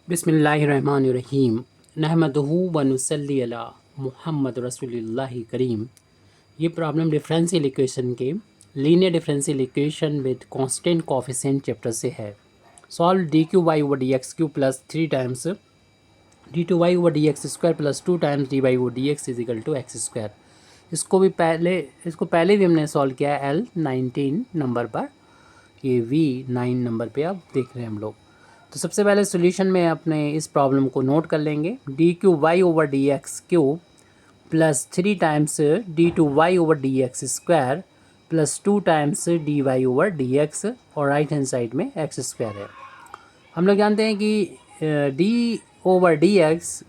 बिस्मिल्लाहिर्रहमानिर्रहीम नहमदुहु व नुसल्ली अला मुहम्मद रसूलिल्लाहि करीम। ये प्रॉब्लम डिफरेंशियल इक्वेशन के linear differential equation with constant coefficient chapter से है। Solve D cube Y over D X cube plus 3 times D two Y over D X square plus 2 times D Y over D X is equal to X square. इसको पहले भी हमने solve किया है L19 number पर, ये V9 number पे आप देख रहे हैं हम लोग। तो सबसे पहले सॉल्यूशन में अपने इस प्रॉब्लम को नोट कर लेंगे। D cube Y over D X cube plus 3 times D two Y over D X square plus 2 times D Y over D X और राइट हैंड साइड में एक्स स्क्वायर है। हम लोग जानते हैं कि D over D X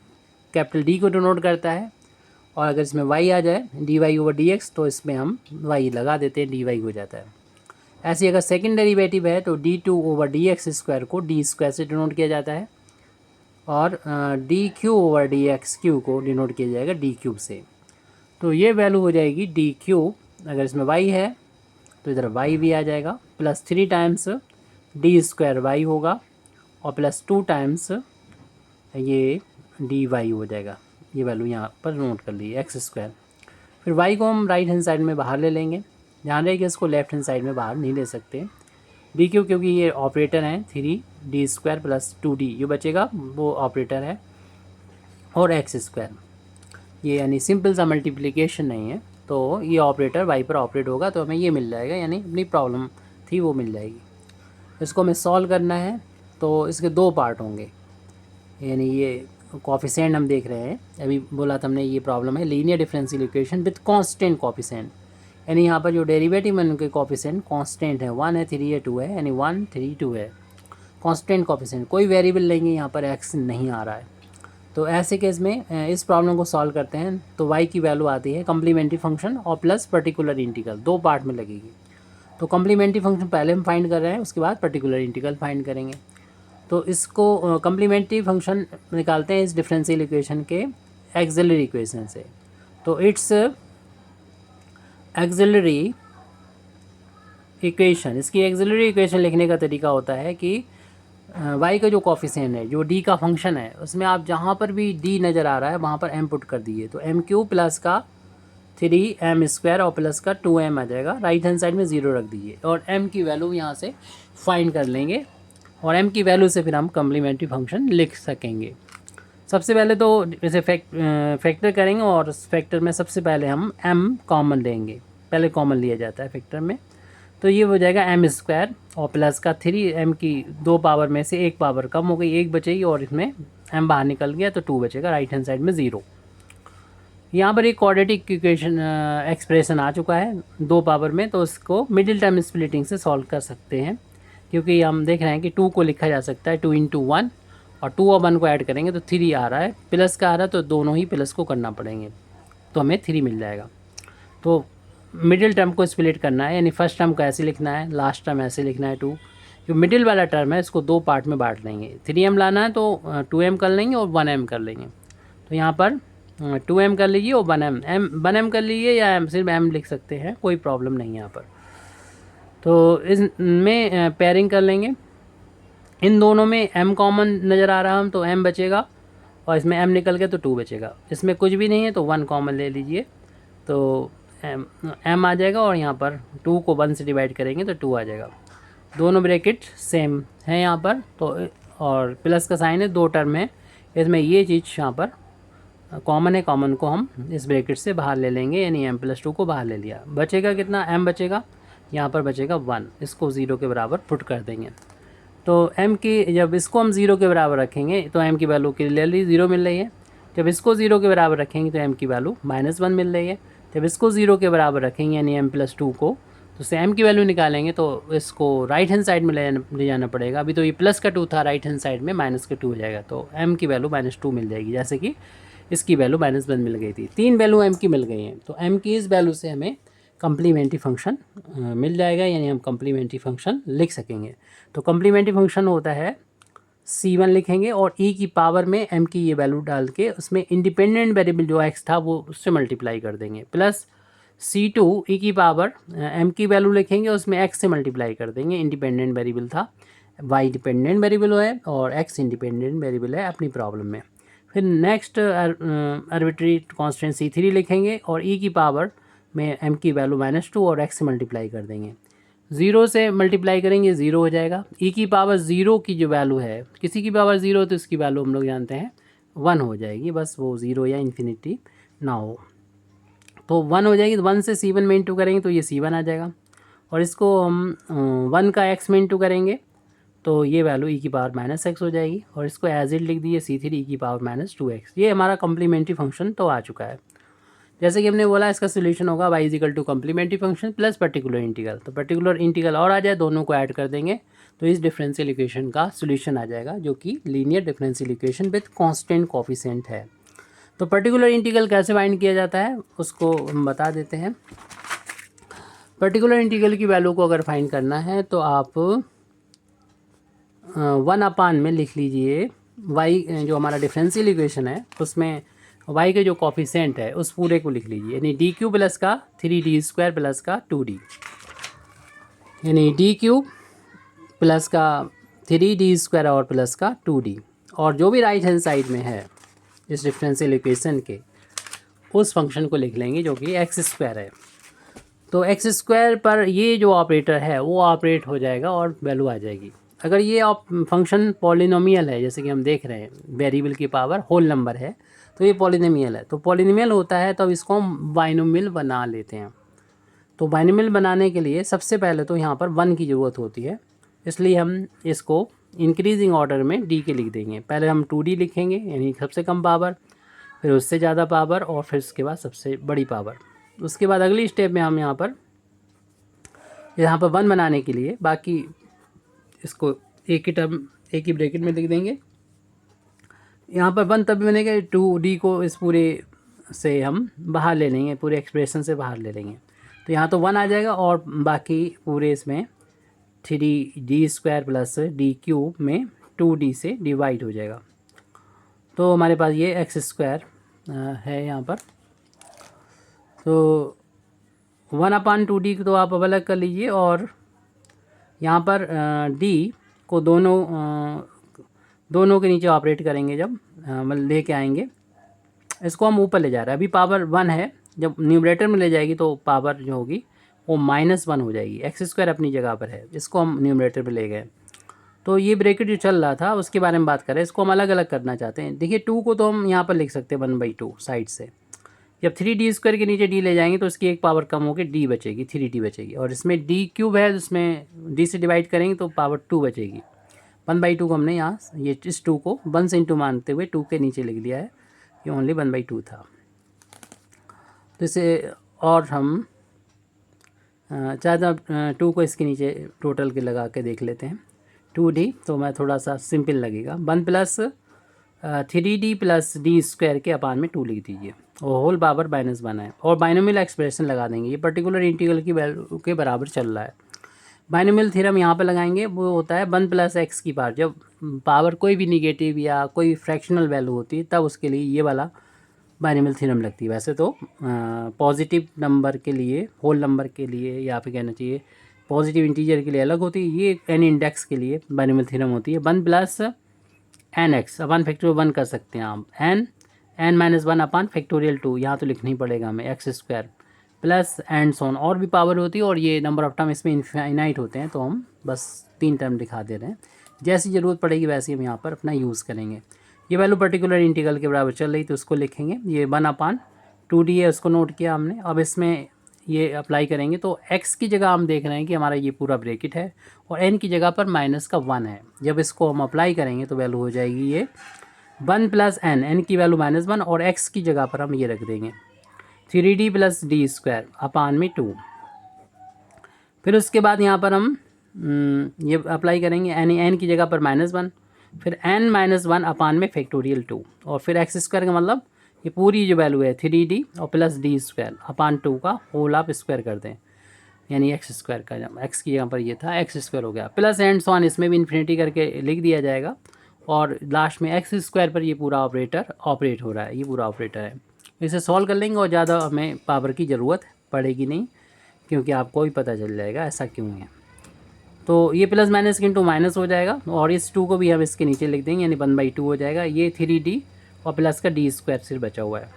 capital D को denote करता है, और अगर इसमें y आ जाए D Y over D X तो इसमें हम y लगा देते हैं, डी वाई हो जाता है। ऐसे अगर सेकंड डेरिवेटिव है तो D two over D X square को डी स्क्वायर से डिनोट किया जाता है, और D cube over D X cube को डिनोट किया जाएगा डी क्यूब से। तो ये वैल्यू हो जाएगी डी क्यूब, अगर इसमें y है तो इधर y भी आ जाएगा, plus 3 times D square Y होगा और प्लस 2 टाइम्स ये डी वाई हो जाएगा। ये वैल्यू यहाँ पर नोट कर ली एक्स स्क्वायर। फिर y को हम राइट हैंड साइड में बाहर ले लेंगे। ध्यान रहे कि इसको लेफ्ट हैंड साइड में बाहर नहीं ले सकते डी क्यू, क्योंकि ये ऑपरेटर हैं 3d स्क्वायर प्लस 2d, ये बचेगा वो ऑपरेटर है, और एक्स स्क्वायर ये यानी सिंपल सा मल्टीप्लिकेशन नहीं है, तो ये ऑपरेटर y पर ऑपरेट होगा तो हमें ये मिल जाएगा, यानी अपनी प्रॉब्लम थी वो मिल जाएगी। इसको हमें सॉल्व करना है तो इसके दो पार्ट होंगे, यानी ये कोफिशिएंट हम देख रहे हैं, अभी बोला था हमने ये प्रॉब्लम है linear differential equation with constant coefficient, यानी यहाँ पर जो डेरिवेटिव है उनके कोफिशिएंट कांस्टेंट है, 1 है 3 है 2 है, यानी 1 3 2 है कांस्टेंट कोफिशिएंट, कोई वेरिएबल लेंगे यहाँ पर x नहीं आ रहा है। तो ऐसे केस में इस प्रॉब्लम को सॉल्व करते हैं तो y की वैल्यू आती है कम्प्लीमेंट्री फंक्शन और प्लस पर्टिकुलर इंटीग्रल, दो पार्ट में लगेगी। तो कम्प्लीमेंट्री फंक्शन पहले हम फाइंड कर रहे हैं, उसके बाद पर्टिकुलर इंटीग्रल फाइंड करेंगे। तो इसको कम्प्लीमेंट्री फंक्शन निकालते हैं इस डिफरेंशियल इक्वेशन के एक्सिलरी इक्वेशन से। तो इट्स एक्सिलरी इक्वेशन, इसकी एक्सिलरी इक्वेशन लिखने का तरीका होता है कि y का जो कोफिशिएंट है, जो d का फंक्शन है, उसमें आप जहाँ पर भी d नज़र आ रहा है वहाँ पर m पुट कर दीजिए, तो m क्यू प्लस का 3m स्क्वायर और प्लस का 2m आ जाएगा, राइट हैंड साइड में 0 रख दीजिए और m की वैल्यू यहाँ से फाइंड कर लेंगे, और m की वैल्यू से फिर हम कम्प्लीमेंट्री फंक्शन लिख सकेंगे। सबसे पहले तो इसे फैक्टर करेंगे, और फैक्टर में सबसे पहले हम m कॉमन लेंगे, पहले कॉमन लिया जाता है फैक्टर में, तो ये हो जाएगा m स्क्वायर और प्लस का 3m की दो पावर में से एक पावर कम हो गई, एक बचेगी और इसमें m बाहर निकल गया तो 2 बचेगा, राइट हैंड साइड में 0। यहाँ पर एक क्वाड्रेटिक इक्वेशन एक्सप्रेशन आ चुका है दो पावर में, तो उसको मिडिल टर्म स्प्लिटिंग से सॉल्व कर सकते हैं, क्योंकि हम देख रहे हैं कि 2 को लिखा जा सकता है 2 इंटू 1, और 2 और 1 को ऐड करेंगे तो 3 आ रहा है, प्लस का आ रहा है तो दोनों ही प्लस को करना पड़ेंगे, तो हमें 3 मिल जाएगा। तो मिडिल टर्म को स्प्लिट करना है, यानी फर्स्ट टर्म को ऐसे लिखना है, लास्ट टर्म ऐसे लिखना है 2। जो मिडिल वाला टर्म है इसको दो पार्ट में बांट लेंगे, 3m लाना है तो 2m कर लेंगे और 1m कर लेंगे। तो यहाँ पर 2m कर लीजिए और 1m कर लीजिए, या सिर्फ m लिख सकते हैं, कोई प्रॉब्लम नहीं है यहाँ पर। तो इसमें पेयरिंग कर लेंगे, इन दोनों में m कॉमन नज़र आ रहा हम तो m बचेगा, और इसमें m निकल गया तो 2 बचेगा, इसमें कुछ भी नहीं है तो 1 कॉमन ले लीजिए, तो m आ जाएगा, और यहाँ पर 2 को 1 से डिवाइड करेंगे तो 2 आ जाएगा। दोनों ब्रैकेट सेम है यहाँ पर, तो और प्लस का साइन है, दो टर्म है, इसमें ये चीज़ यहाँ पर कॉमन है, कॉमन को हम इस ब्रैकेट से बाहर ले लेंगे, यानी m+2 को बाहर ले लिया, बचेगा कितना m बचेगा, यहाँ पर बचेगा 1, इसको 0 के बराबर पुट कर देंगे। तो m की जब इसको हम 0 के बराबर रखेंगे तो m की वैल्यू क्लियरली 0 मिल रही है, जब इसको 0 के बराबर रखेंगे तो m की वैल्यू -1 मिल रही है, जब इसको 0 के बराबर रखेंगे यानी m+2 को, तो उससे m की वैल्यू निकालेंगे तो इसको राइट हैंड साइड में ले जाना पड़ेगा। अभी तो ये प्लस का 2 था, राइट हैंड साइड में माइनस का 2 हो जाएगा, तो m की वैल्यू -2 मिल जाएगी, जैसे कि इसकी वैल्यू -1 मिल गई थी। 3 वैल्यू m की मिल गई हैं, तो m की इस वैल्यू से हमें कम्प्लीमेंट्री फंक्शन मिल जाएगा, यानी हम कम्प्लीमेंट्री फंक्शन लिख सकेंगे। तो कम्प्लीमेंट्री फंक्शन होता है c1 लिखेंगे और e की पावर में m की ये वैल्यू डाल के उसमें इंडिपेंडेंट वेरिएबल जो x था वो उससे मल्टीप्लाई कर देंगे, प्लस c2 e की पावर m की वैल्यू लिखेंगे, उसमें x से मल्टीप्लाई कर देंगे, इंडिपेंडेंट वेरिएबल था वाई डिपेंडेंट वेरिएबल है और एक्स इंडिपेंडेंट वेरिएबल है अपनी प्रॉब्लम में। फिर नेक्स्ट आर्बिट्री कांस्टेंट C3 लिखेंगे और e की पावर में m की वैल्यू -2 और x से मल्टीप्लाई कर देंगे। 0 से मल्टीप्लाई करेंगे 0 हो जाएगा। e की पावर 0 की जो वैल्यू है, किसी की पावर 0 तो इसकी वैल्यू हम लोग जानते हैं 1 हो जाएगी, बस वो 0 या इन्फिनिटी ना हो। तो 1 हो जाएगी, तो 1 से C1 में इंटू करेंगे तो ये C1 आ जाएगा और इसको हम 1 का x में इंटू करेंगे तो ये वैल्यू e की पावर -x हो जाएगी और इसको एज इट लिख दिए C3 e की पावर -2x। ये हमारा कम्प्लीमेंट्री फंक्शन तो आ चुका है। जैसे कि हमने बोला इसका सोल्यूशन होगा y is equal to complementary function plus particular integral. तो पर्टिकुलर इंटीग्रल और आ जाए, दोनों को ऐड कर देंगे तो इस डिफरेंशियल इक्वेशन का सोल्यूशन आ जाएगा, जो कि linear differential equation with constant coefficient है। तो पर्टिकुलर इंटीग्रल कैसे फाइंड किया जाता है उसको हम बता देते हैं। पर्टिकुलर इंटीग्रल की वैल्यू को अगर फाइंड करना है तो आप 1/, में लिख लीजिए y, जो हमारा डिफरेंशियल इक्वेशन है उसमें y के जो कोफिशिएंट है उस पूरे को लिख लीजिए, यानी dq प्लस का 3d² प्लस का 2d, यानी dq प्लस का 3d² और प्लस का 2d, और जो भी राइट हैंड साइड में है इस डिफरेंशियल इक्वेशन के उस फंक्शन को लिख लेंगे जो कि x² है। तो x² पर ये जो ऑपरेटर है वो ऑपरेट हो जाएगा और वैल्यू आ जाएगी। अगर ये फंक्शन पॉलिनोमियल है, जैसे कि हम देख रहे हैं वेरिएबल की पावर होल नंबर है, तो ये पॉलिनोमियल है। तो पॉलिनोमियल होता है तो इसको हम बाइनोमियल बना लेते हैं। तो बाइनोमियल बनाने के लिए सबसे पहले तो यहाँ पर 1 की ज़रूरत होती है, इसलिए हम इसको इंक्रीजिंग ऑर्डर में d के लिख देंगे। पहले हम 2d लिखेंगे, यानी सबसे कम पावर, फिर उससे ज़्यादा पावर और फिर उसके बाद सबसे बड़ी पावर। उसके बाद अगली स्टेप में हम यहाँ पर 1 बनाने के लिए बाकी इसको एक ही टर्म, एक ही ब्रैकेट में लिख देंगे। यहाँ पर 1 तभी बनेगा 2d को इस पूरे से हम बाहर ले लेंगे, पूरे एक्सप्रेशन से बाहर ले लेंगे। तो यहाँ तो 1 आ जाएगा और बाकी पूरे इसमें 3d² प्लस d³ में 2d से डिवाइड हो जाएगा। तो हमारे पास ये x² है यहाँ पर। तो 1/2d तो आप अलग कर लीजिए और यहाँ पर d को दोनों के नीचे ऑपरेट करेंगे, जब मतलब लेके आएंगे इसको हम ऊपर ले जा रहे हैं। अभी पावर 1 है, जब न्यूमरेटर में ले जाएगी तो पावर जो होगी वो -1 हो जाएगी। x² अपनी जगह पर है, इसको हम न्यूमरेटर पे ले गए। तो ये ब्रैकेट जो चल रहा था उसके बारे में बात करें, इसको हम अलग अलग करना चाहते हैं। देखिए 2 को तो हम यहाँ पर लिख सकते हैं 1/2 साइड से। जब 3d² के नीचे d ले जाएंगे तो इसकी एक पावर कम होकर d बचेगी, 3d बचेगी, और इसमें d³ है उसमें d से डिवाइड करेंगे तो पावर 2 बचेगी। 1/2 को हमने यहाँ ये इस 2 को 1 से इंटू मानते हुए 2 के नीचे लिख दिया है, ये ओनली 1/2 था। तो इसे और हम चाहे 2 को इसके नीचे टोटल के लगा के देख लेते हैं 2d, तो मैं थोड़ा सा सिंपल लगेगा 1 प्लस 3d प्लस d² के अपान में 2 लिख दीजिए और होल पावर -1 है और बाइनोमियल एक्सप्रेशन लगा देंगे। ये पर्टिकुलर इंटीग्रल की वैल्यू के बराबर चल रहा है। बाइनोमियल थ्योरम यहाँ पे लगाएंगे, वो होता है 1 प्लस x की पावर। जब पावर कोई भी निगेटिव या कोई फ्रैक्शनल वैल्यू होती है तब उसके लिए ये वाला बाइनोमियल थ्योरम लगती है। वैसे तो पॉजिटिव नंबर के लिए, होल नंबर के लिए या फिर कहना चाहिए पॉजिटिव इंटीजर के लिए अलग होती है, ये n इंडेक्स के लिए बाइनोमियल थ्योरम होती है। 1 प्लस nx अपन फैक्टोरियल 1 कर सकते हैं आप, n-1 अपन फैक्टोरियल 2, यहाँ तो लिखना ही पड़ेगा हमें x² प्लस एंड सोन, और भी पावर होती है और ये नंबर ऑफ टर्म इसमें इनफाइनाइट होते हैं, तो हम बस 3 टर्म दिखा दे रहे हैं। जैसी ज़रूरत पड़ेगी वैसे हम यहाँ पर अपना यूज़ करेंगे। ये वैल्यू पर्टिकुलर इंटीग्रल के बराबर चल रही तो उसको लिखेंगे। ये 1/2d है, उसको नोट किया हमने। अब इसमें ये अप्लाई करेंगे तो x की जगह हम देख रहे हैं कि हमारा ये पूरा ब्रैकेट है और n की जगह पर -1 है। जब इसको हम अप्लाई करेंगे तो वैल्यू हो जाएगी ये 1 प्लस n की वैल्यू -1 और x की जगह पर हम ये रख देंगे 3d प्लस d² अपान में 2। फिर उसके बाद यहाँ पर हम ये अप्लाई करेंगे n की जगह पर -1, फिर n-1 अपान में फैक्टोरियल 2 और फिर x² का मतलब ये पूरी जो वैल्यू है 3d और प्लस d² अपान 2 का होल आप स्क्वायर कर दें, यानी x² का x की जगह पर ये था x² हो गया, प्लस एंड सो ऑन इसमें भी इन्फिनिटी करके लिख दिया जाएगा और लास्ट में x² पर ये पूरा ऑपरेटर ऑपरेट हो रहा है, ये पूरा ऑपरेटर है। इसे सॉल्व कर लेंगे और ज़्यादा हमें पावर की ज़रूरत पड़ेगी नहीं, क्योंकि आपको भी पता चल जाएगा ऐसा क्यों है। तो ये प्लस माइनस इंटू माइनस हो जाएगा और इस 2 को भी हम इसके नीचे लिख देंगे, यानी 1/2 हो जाएगा। ये 3d और प्लस का d स्क्वायर सिर्फ बचा हुआ है।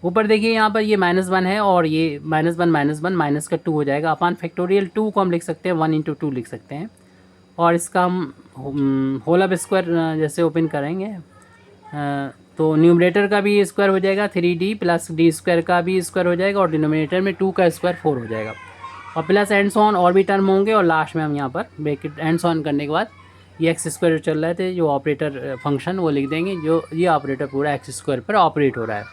ऊपर देखिए यहाँ पर ये -1 है और ये -1 माइनस का 2 हो जाएगा। अपान फैक्टोरियल 2 को हम लिख सकते हैं 1 इंटू 2 लिख सकते हैं। और इसका हम होल ऑफ स्क्वायर जैसे ओपन करेंगे तो न्यूमरेटर का भी स्क्वायर हो जाएगा 3d प्लस d स्क्वायर का भी स्क्वायर हो जाएगा और डिनोमिनेटर में 2 का स्क्वायर 4 हो जाएगा। और प्लस एंड सो ऑन और भी टर्म होंगे और लास्ट में हम यहाँ पर ब्रैकेट एंड सो ऑन करने के बाद ये एक्स स्क्वायर चल रहे थे जो ऑपरेटर फंक्शन वो लिख देंगे, जो ये ऑपरेटर पूरा एक्स स्क्वायर पर ऑपरेट हो रहा है।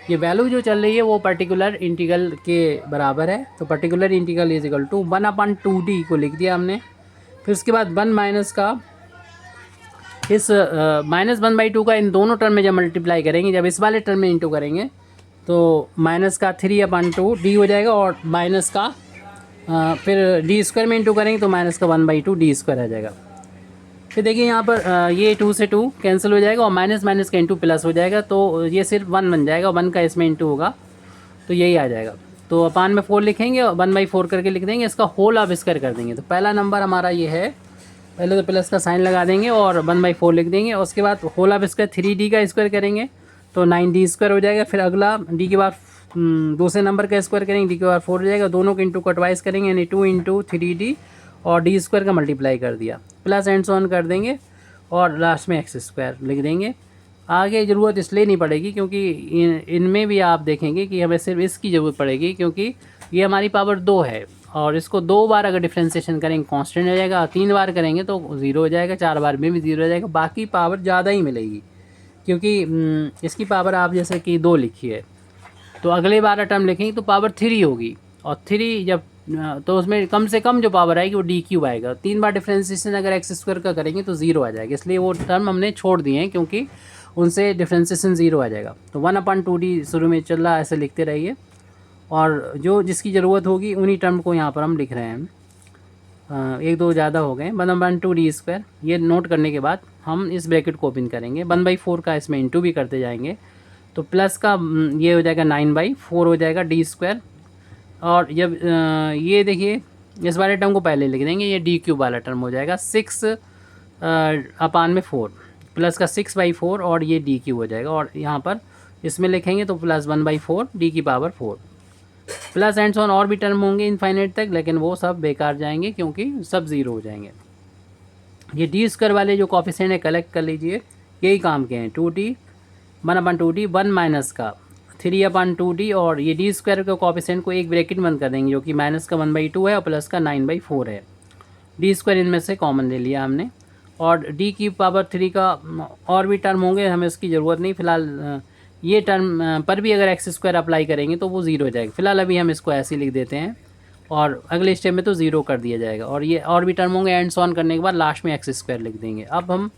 ये वैल्यू जो चल रही है वो पर्टिकुलर इंटीग्रल के बराबर है। तो particular integral is equal to 1/2d को लिख दिया हमने। फिर उसके बाद 1 माइनस का इस -1/2 का इन दोनों टर्म में जब मल्टीप्लाई करेंगे, जब इस वाले टर्म में इंटू करेंगे तो माइनस का 3/2d हो जाएगा और माइनस का फिर d स्क्वायर में इंटू करेंगे तो माइनस का 1/2d स्क्वायर आ जाएगा। फिर देखिए यहाँ पर ये 2 से 2 कैंसिल हो जाएगा और माइनस माइनस का इंटू प्लस हो जाएगा, तो ये सिर्फ 1 बन जाएगा। 1 का इसमें इंटू होगा तो यही आ जाएगा। तो अपान में 4 लिखेंगे और 1/4 करके लिख देंगे, इसका होल ऑफ स्क्वायर कर देंगे। तो पहला नंबर हमारा ये है, पहले तो प्लस का साइन लगा देंगे और 1/4 लिख देंगे और उसके बाद होल ऑफ स्क्वायर 3d का स्क्वायर करेंगे तो 9d स्क्वायर हो जाएगा। फिर अगला d के बाद दूसरे नंबर का स्क्वायर करेंगे, d के बाद 4 हो जाएगा। दोनों के इंटू का ट्वाइस करेंगे यानी 2 इंटू 3d और d स्क्वायर का मल्टीप्लाई कर दिया, प्लस एंड सो ऑन कर देंगे और लास्ट में एक्स स्क्वायर लिख देंगे। आगे ज़रूरत इसलिए नहीं पड़ेगी क्योंकि इनमें भी आप देखेंगे कि हमें सिर्फ इसकी ज़रूरत पड़ेगी क्योंकि ये हमारी पावर 2 है और इसको 2 बार अगर डिफ्रेंसिएशन करेंगे कांस्टेंट हो जाएगा, 3 बार करेंगे तो 0 हो जाएगा, 4 बार में भी 0 हो जाएगा। बाकी पावर ज़्यादा ही मिलेगी क्योंकि इसकी पावर आप जैसे कि 2 लिखी है तो अगले 12 टर्म लिखेंगे तो पावर 3 होगी और 3 जब तो उसमें कम से कम जो पावर आएगी वो d³ आएगा। 3 बार डिफ्रेंसिएशन अगर एक्स स्क्वायर का करेंगे तो 0 आ जाएगा, इसलिए वो टर्म हमने छोड़ दिए हैं क्योंकि उनसे डिफ्रेंसिएशन 0 आ जाएगा। तो 1/2d शुरू में चल रहा है, ऐसे लिखते रहिए और जो जिसकी ज़रूरत होगी उन्हीं टर्म को यहाँ पर हम लिख रहे हैं। 1-2 ज़्यादा हो गए। 1/2d स्क्वायर ये नोट करने के बाद हम इस ब्रैकेट को ओपन करेंगे। 1/4 का इसमें इंटू भी करते जाएंगे तो प्लस का ये हो जाएगा 9/4 हो जाएगा d स्क्वायर। और जब ये देखिए इस वाले टर्म को पहले लिख देंगे, ये d³ वाला टर्म हो जाएगा 6/4 प्लस का 6/4 और ये d³ हो जाएगा और यहाँ पर इसमें लिखेंगे तो प्लस 1/4 d की power 4 plus and so on और भी टर्म होंगे इनफाइनाइट तक, लेकिन वो सब बेकार जाएंगे क्योंकि सब 0 हो जाएंगे। ये d स्क्वायर वाले जो कॉफिशिएंट है कलेक्ट कर लीजिए, यही काम के हैं 2d 1/2d 1 माइनस का 3/2d और ये d स्क्वायर के कॉफिशिएंट को एक ब्रैकेट बंद कर देंगे जो कि माइनस का 1/2 है और प्लस का 9/4 है। d स्क्वायर इनमें से कॉमन ले लिया हमने और d की पावर 3 का और भी टर्म होंगे, हमें उसकी ज़रूरत नहीं। फिलहाल ये टर्म पर भी अगर एक्स स्क्वायर अप्लाई करेंगे तो वो 0 हो जाएगा। फिलहाल अभी हम इसको ऐसे ही लिख देते हैं और अगले स्टेप में तो 0 कर दिया जाएगा और ये और भी टर्म होंगे एंड ऑन करने के बाद लास्ट में एक्स स्क्वायर लिख देंगे। अब हम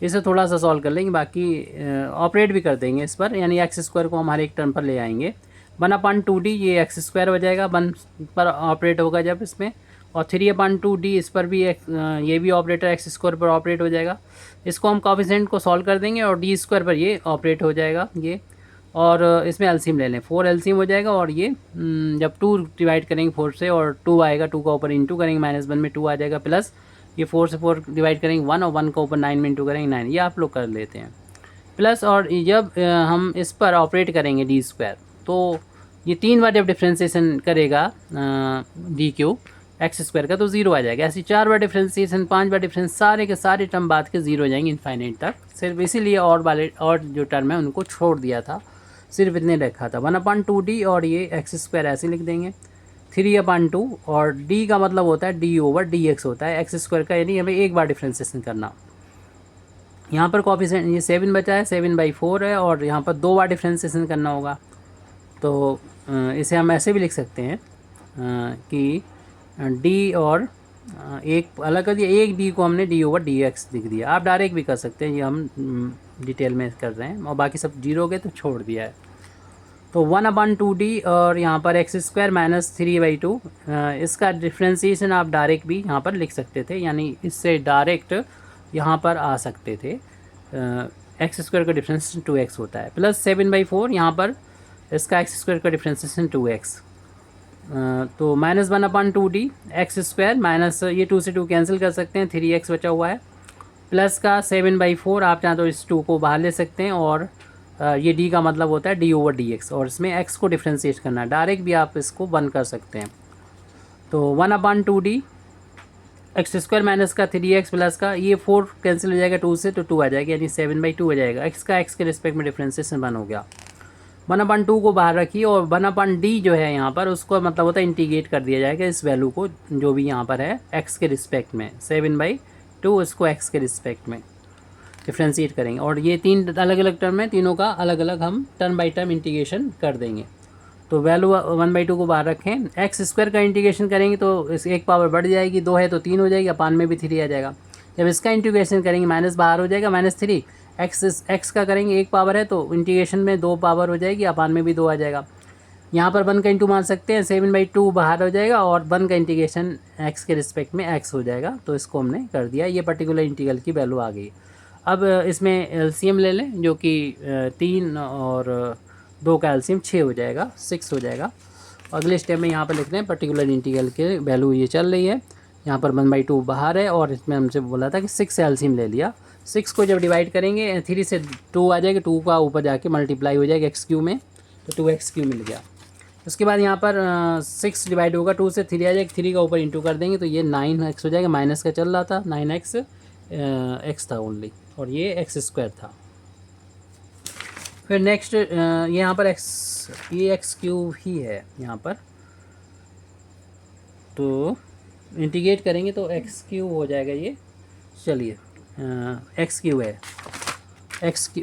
इसे थोड़ा सा सॉल्व कर लेंगे, बाकी ऑपरेट भी कर देंगे इस पर, यानी एक्स स्क्वायर को हम हर एक टर्म पर ले आएंगे। 1/2d ये एक्स स्क्वायर हो जाएगा 1 पर ऑपरेट होगा जब इसमें, और 3/2d इस पर भी ये भी ऑपरेटर एक्स स्क्वायर पर ऑपरेट हो जाएगा। इसको हम कोफिशिएंट को सॉल्व कर देंगे और d स्क्वायर पर ये ऑपरेट हो जाएगा ये, और इसमें एलसीएम ले लें 4 एलसीएम हो जाएगा और ये जब 2 डिवाइड करेंगे 4 से और 2 आएगा, 2 का ऊपर इंटू करेंगे -1 में 2 आ जाएगा, प्लस ये 4 से 4 डिवाइड करेंगे 1 और 1 का ऊपर 9 में इंटू करेंगे 9, ये आप लोग कर लेते हैं प्लस। और जब हम इस पर ऑपरेट करेंगे d स्क्वायर तो ये 3 बार जब डिफ्रेंसिएशन करेगा d³ एक्स स्क्वायर का तो 0 आ जाएगा। ऐसे 4 बार डिफ्रेंसिएशन 5 बार डिफरेंस सारे के सारे टर्म बाद के 0 हो जाएंगे इनफाइनाइट तक। सिर्फ इसीलिए और जो टर्म है उनको छोड़ दिया था, सिर्फ इतने रखा था 1/2d और ये एक्स स्क्वायर ऐसे लिख देंगे 3/2 और d का मतलब होता है d/dx होता है एक्स स्क्वायर का, यानी हमें एक बार डिफ्रेंसिएशन करना। यहाँ पर कोफिशिएंट ये 7 बचा है 7/4 है और यहाँ पर 2 बार डिफ्रेंसिएशन करना होगा, तो इसे हम ऐसे भी लिख सकते हैं कि d और एक अलग कर दिया, एक d को हमने d/dx लिख दिया। आप डायरेक्ट भी कर सकते हैं, ये हम डिटेल में कर रहे हैं और बाकी सब 0 हो गए तो छोड़ दिया है। तो 1/2d और यहाँ पर एक्स स्क्वायर माइनस 3/2 इसका डिफ्रेंसिएशन आप डायरेक्ट भी यहाँ पर लिख सकते थे, यानी इससे डायरेक्ट यहाँ पर आ सकते थे। एक्स स्क्वायर का डिफ्रेंसिएशन 2x होता है, प्लस 7/4 यहाँ पर इसका एक्स स्क्वायर का डिफ्रेंसिएशन 2x। तो -1/2d एक्स स्क्वायर माइनस ये 2 से 2 कैंसिल कर सकते हैं, 3x बचा हुआ है, प्लस का 7/4 आप चाहें तो इस 2 को बाहर ले सकते हैं, और ये d का मतलब होता है d/dx, और इसमें x को डिफ्रेंशिएट करना है, डायरेक्ट भी आप इसको 1 कर सकते हैं। तो 1/2d एक्स स्क्वायर माइनस का 3x प्लस का ये 4 कैंसिल हो जाएगा 2 से, तो 2 आ जाएगा, यानी 7/2 हो जाएगा। x का x के रिस्पेक्ट में डिफ्रेंशिएशन 1 हो गया। 1/2 को बाहर रखिए, और 1/d जो है यहाँ पर उसको मतलब होता है इंटीग्रेट कर दिया जाएगा इस वैल्यू को, जो भी यहाँ पर है x के रिस्पेक्ट में, 7/2 इसको x के रिस्पेक्ट में डिफ्रेंशिएट करेंगे, और ये 3 अलग अलग टर्म है, तीनों का अलग अलग हम टर्म बाई टर्म इंटीग्रेशन कर देंगे। तो वैल्यू 1/2 को बाहर रखें, एक्स स्क्वायर का इंटीग्रेशन करेंगे तो इस एक पावर बढ़ जाएगी, 2 है तो 3 हो जाएगी, अपान में भी 3 आ जाएगा। जब इसका इंटीग्रेशन करेंगे माइनस बाहर हो जाएगा, -3, एक्स का करेंगे एक पावर है तो इंटीग्रेशन में 2 पावर हो जाएगी, अपान में भी 2 आ जाएगा। यहाँ पर 1 का इंटू मान सकते हैं, 7/2 बाहर हो जाएगा, और 1 का इंटीग्रेशन एक्स के रिस्पेक्ट में एक्स हो जाएगा। तो इसको हमने कर दिया, ये पर्टिकुलर इंटीग्रल की वैल्यू आ गई। अब इसमें एलसीएम ले लें, जो कि 3 और 2 का एलसीएम 6 हो जाएगा, 6 हो जाएगा। अगले स्टेप में यहाँ पर लिख रहे हैं पर्टिकुलर इंटीग्रल के वैल्यू ये चल रही है, यहाँ पर 1/2 बाहर है, और इसमें हमसे बोला था कि 6 से एलसीएम ले लिया। 6 को जब डिवाइड करेंगे 3 से 2 आ जाएगा, 2 का ऊपर जाके मल्टीप्लाई हो जाएगा x³ में, तो 2x³ मिल गया। उसके बाद यहाँ पर 6 डिवाइड होगा 2 से, 3 आ जाएगा, 3 का ऊपर इंटू कर देंगे तो ये 9x हो जाएगा, माइनस का चल रहा था, 9x x था ओनली, और ये x² था। फिर नेक्स्ट यहाँ पर ये x³ ही है यहाँ पर, तो इंटीग्रेट करेंगे तो x³ हो जाएगा ये। चलिए x³ है,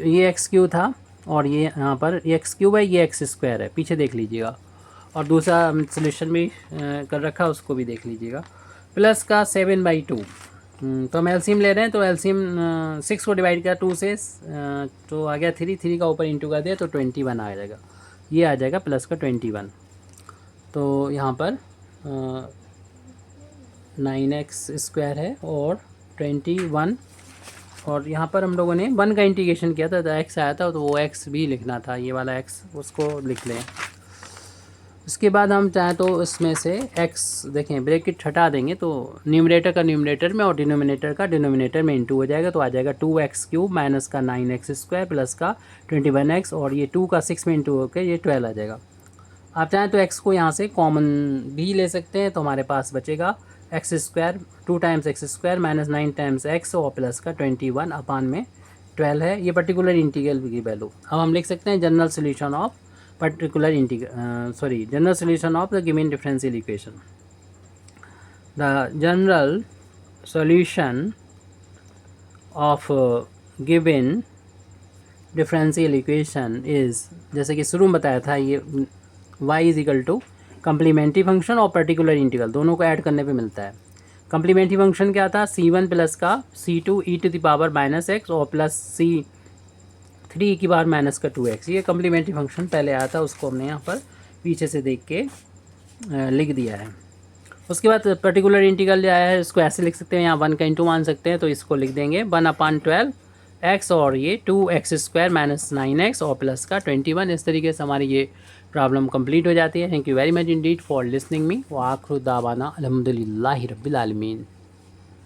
ये x³ था, और ये यहाँ पर ये x³ है, ये x² है, पीछे देख लीजिएगा, और दूसरा सोल्यूशन भी कर रखा उसको भी देख लीजिएगा। प्लस का 7/2, तो हम एलसीएम ले रहे हैं, तो एलसीएम 6 को डिवाइड किया 2 से, तो आ गया 3 का ऊपर इंटू कर दिया तो 21 आ जाएगा, ये आ जाएगा प्लस का 21। तो यहाँ पर 9x² है और 21, और यहाँ पर हम लोगों ने 1 का इंटीग्रेशन किया था, तो x आया था, तो वो x भी लिखना था, ये वाला x उसको लिख लें। उसके बाद हम चाहें तो इसमें से x देखें, ब्रैकेट हटा देंगे तो न्यूमरेटर का न्यूमरेटर में और डिनोमिनेटर का डिनोमिनेटर में इंटू हो जाएगा, तो आ जाएगा 2x³ माइनस का 9x² प्लस का 21x, और ये 2 का 6 में इंटू होकर ये 12 आ जाएगा। आप चाहें तो x को यहाँ से कॉमन भी ले सकते हैं, तो हमारे पास बचेगा x², 2 times x² minus 9 times x, और प्लस का 21 अपान में 12 है, ये पर्टिकुलर इंटीग्रल की वैल्यू। अब हम लिख सकते हैं general solution of general solution of the given differential equation. The general solution of given differential equation is, जैसे कि शुरू में बताया था, ये y is equal to complementary function और पर्टिकुलर इंटीग्रल दोनों को ऐड करने पे मिलता है। कम्प्लीमेंट्री फंक्शन क्या था, c1 प्लस का c2 e⁻⁻x और प्लस c3 की बार माइनस का 2x, ये कम्प्लीमेंट्री फंक्शन पहले आया था, उसको हमने यहाँ पर पीछे से देख के लिख दिया है। उसके बाद पर्टिकुलर इंटीग्रल जो आया है इसको ऐसे लिख सकते हैं, यहाँ 1 का इंटू मान सकते हैं, तो इसको लिख देंगे 1/12x, और ये 2x² माइनस 9x और प्लस का 21। इस तरीके से हमारी ये प्रॉब्लम कंप्लीट हो जाती है। Thank you very much Indeed for listening me, व आखिर दावाना अल्हम्दुलिल्लाहि रब्बिल आलमीन।